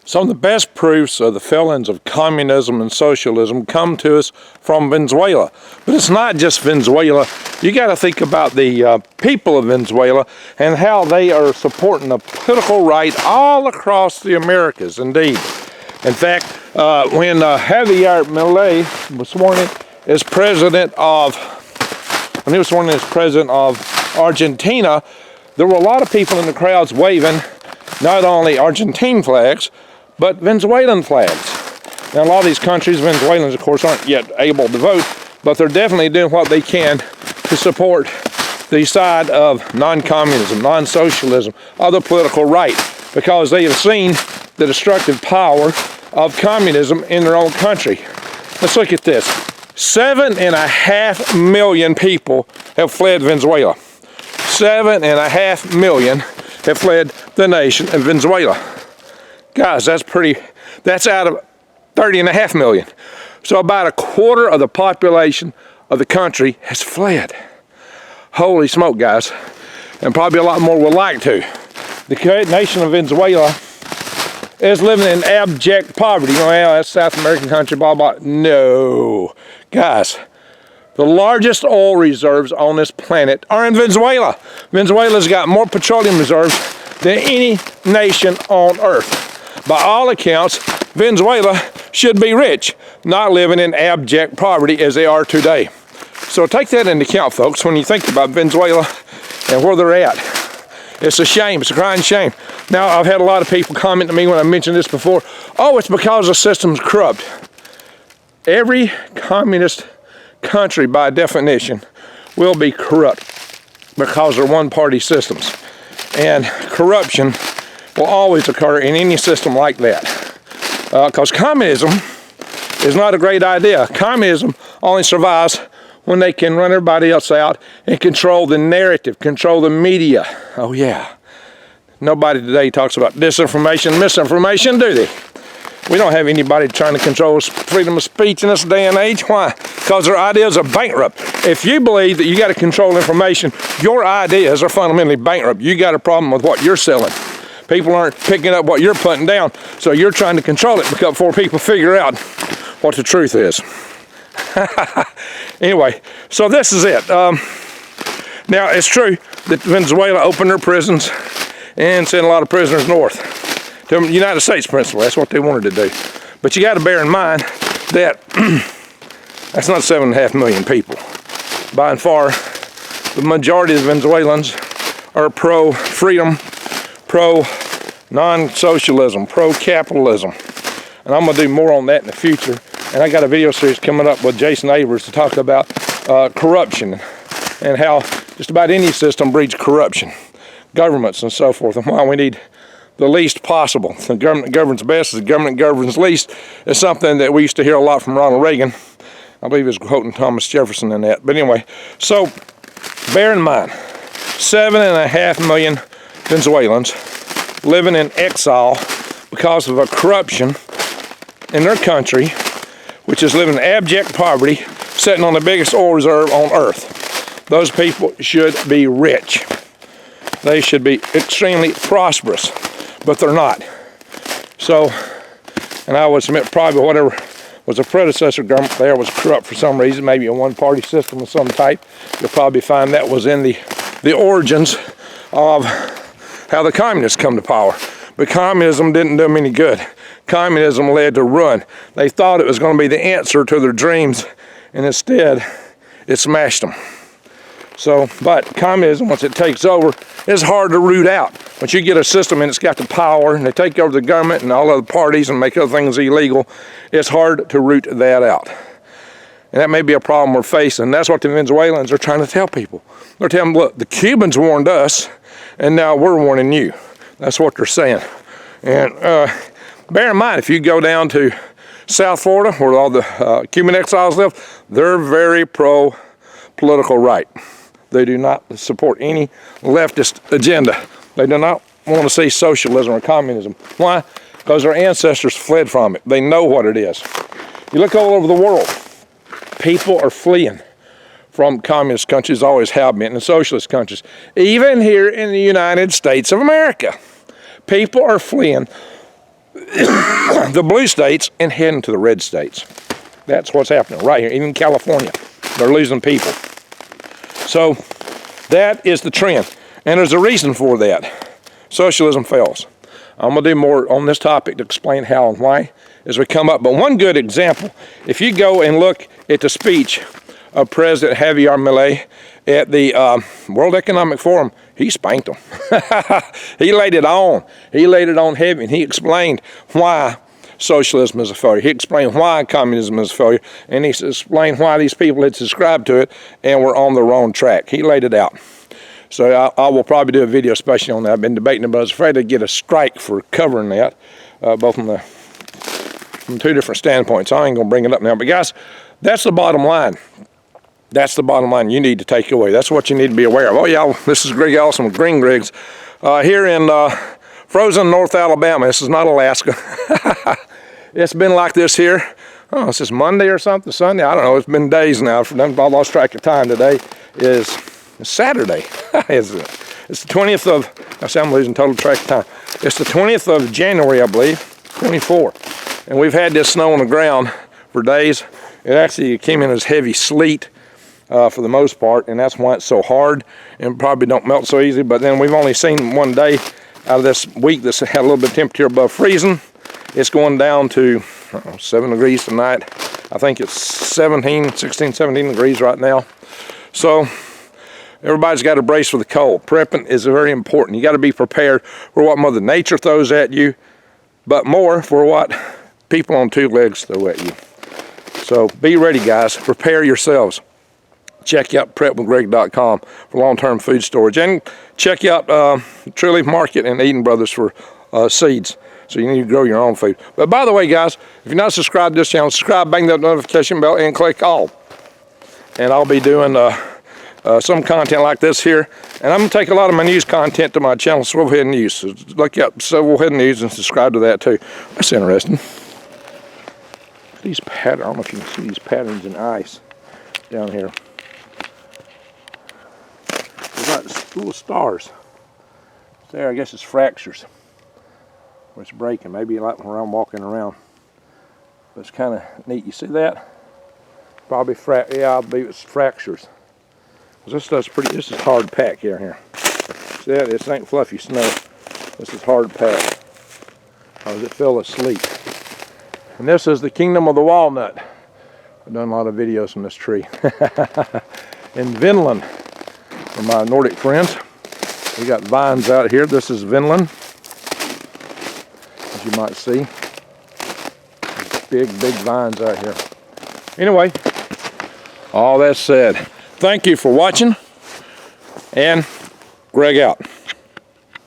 Some of the best proofs of the failings of communism and socialism come to us from Venezuela. But it's not just Venezuela. You got to think about the people of Venezuela and how they are supporting the political right all across the Americas, indeed. In fact, when Javier Milei was sworn in as president of, Argentina, there were a lot of people in the crowds waving not only Argentine flags, but Venezuelan flags. Now, a lot of these countries, Venezuelans, of course, aren't yet able to vote, but they're definitely doing what they can to support the side of non-communism, non-socialism, of the political right, because they have seen the destructive power of communism in their own country. Let's look at this. 7.5 million people have fled Venezuela. 7.5 million have fled the nation of Venezuela. Guys, that's out of 30.5 million. So about a quarter of the population of the country has fled. Holy smoke, guys. And probably a lot more would like to. The nation of Venezuela is living in abject poverty. You know, well, that's South American country, blah, blah. No. Guys, the largest oil reserves on this planet are in Venezuela. Venezuela's got more petroleum reserves than any nation on earth. By all accounts, Venezuela should be rich, not living in abject poverty as they are today. So take that into account, folks, when you think about Venezuela and where they're at. It's a shame. It's a crying shame. Now, I've had a lot of people comment to me when I mentioned this before. Oh, it's because the system's corrupt. Every communist country, by definition, will be corrupt because they're one-party systems. And corruption will always occur in any system like that. Because communism is not a great idea. Communism only survives when they can run everybody else out and control the narrative, control the media. Oh yeah. Nobody today talks about disinformation, misinformation, do they? We don't have anybody trying to control freedom of speech in this day and age. Why? Because their ideas are bankrupt. If you believe that you got to control information, your ideas are fundamentally bankrupt. You got a problem with what you're selling. People aren't picking up what you're putting down, so you're trying to control it before people figure out what the truth is. Anyway, so this is it. Now, it's true that Venezuela opened their prisons and sent a lot of prisoners north to the United States, principally. That's what they wanted to do. But you got to bear in mind that that's not 7.5 million people. By and far, the majority of the Venezuelans are pro-freedom, pro-non-socialism, pro-capitalism. And I'm going to do more on that in the future. And I got a video series coming up with Jason Avers to talk about corruption and how just about any system breeds corruption, governments and so forth, and why we need the least possible. The government governs best, the government governs least is something that we used to hear a lot from Ronald Reagan. I believe he was quoting Thomas Jefferson in that. But anyway, so bear in mind, 7.5 million Venezuelans living in exile because of a corruption in their country, which is living in abject poverty, sitting on the biggest oil reserve on earth. Those people should be rich. They should be extremely prosperous, but they're not. So, and I would submit probably whatever was a predecessor government there was corrupt for some reason, maybe a one-party system of some type. You'll probably find that was in the origins of how the communists come to power. But communism didn't do them any good. Communism led to ruin. They thought it was going to be the answer to their dreams, and instead, it smashed them. So, but communism, once it takes over, is hard to root out. Once you get a system and it's got the power, and they take over the government and all other parties and make other things illegal, it's hard to root that out. And that may be a problem we're facing. That's what the Venezuelans are trying to tell people. They're telling them, look, the Cubans warned us, and now we're warning you. That's what they're saying. And bear in mind, if you go down to South Florida, where all the Cuban exiles live, they're very pro-political right. They do not support any leftist agenda. They do not want to see socialism or communism. Why? Because their ancestors fled from it. They know what it is. You look all over the world, people are fleeing from communist countries, always have been, and socialist countries. Even here in the United States of America, people are fleeing the blue states and heading to the red states. That's what's happening right here. Even California, they're losing people. So that is the trend. And there's a reason for that. Socialism fails. I'm going to do more on this topic to explain how and why as we come up. But one good example, if you go and look at the speech of President Javier Milei at the World Economic Forum, he spanked them. He laid it on. He laid it on heavy, and he explained why socialism is a failure. He explained why communism is a failure, and he explained why these people had subscribed to it and were on the wrong track. He laid it out. So I will probably do a video especially on that. I've been debating it, but I was afraid to get a strike for covering that, both from two different standpoints. I ain't going to bring it up now. But guys, that's the bottom line. That's the bottom line you need to take away. That's what you need to be aware of. Oh, yeah, this is Greg Allison with Green Griggs here in frozen North Alabama. This is not Alaska. It's been like this here. Oh, this is Monday or something, Sunday. I don't know. It's been days now. I lost track of time. Today is Saturday. It's the 20th of, I say I'm losing total track of time. It's the 20th of January, I believe, 24. And we've had this snow on the ground for days. It actually came in as heavy sleet for the most part, and that's why it's so hard and probably don't melt so easy. But then we've only seen one day out of this week that's had a little bit of temperature above freezing. It's going down to 7 degrees tonight. I think it's 16, 17 degrees right now. So everybody's got to brace for the cold. Prepping is very important. You got to be prepared for what Mother Nature throws at you, but more for what people on two legs throw at you. So be ready, guys. Prepare yourselves. Check out prepwithgreg.com for long-term food storage, and check out Tree Leaf Market and Eden Brothers for seeds. So you need to grow your own food. But by the way, guys, if you're not subscribed to this channel, subscribe, bang that notification bell, and click all. And I'll be doing some content like this here. And I'm going to take a lot of my news content to my channel, Swivel Head News. So look up Swivel Head News and subscribe to that too. That's interesting. These patterns, I don't know if you can see these patterns in ice down here. They've got little stars. There, I guess it's fractures. It's breaking, maybe like when I'm walking around. But it's kind of neat. You see that? Probably yeah, I believe it's fractures. This stuff's pretty. This is hard pack here. See that? This ain't fluffy snow. This is hard pack. How does it feel asleep? And this is the kingdom of the walnut. I've done a lot of videos on this tree. In Vinland, for my Nordic friends, we got vines out here. This is Vinland. As you might see, big vines out here. Anyway, all that said, thank you for watching, and Greg out.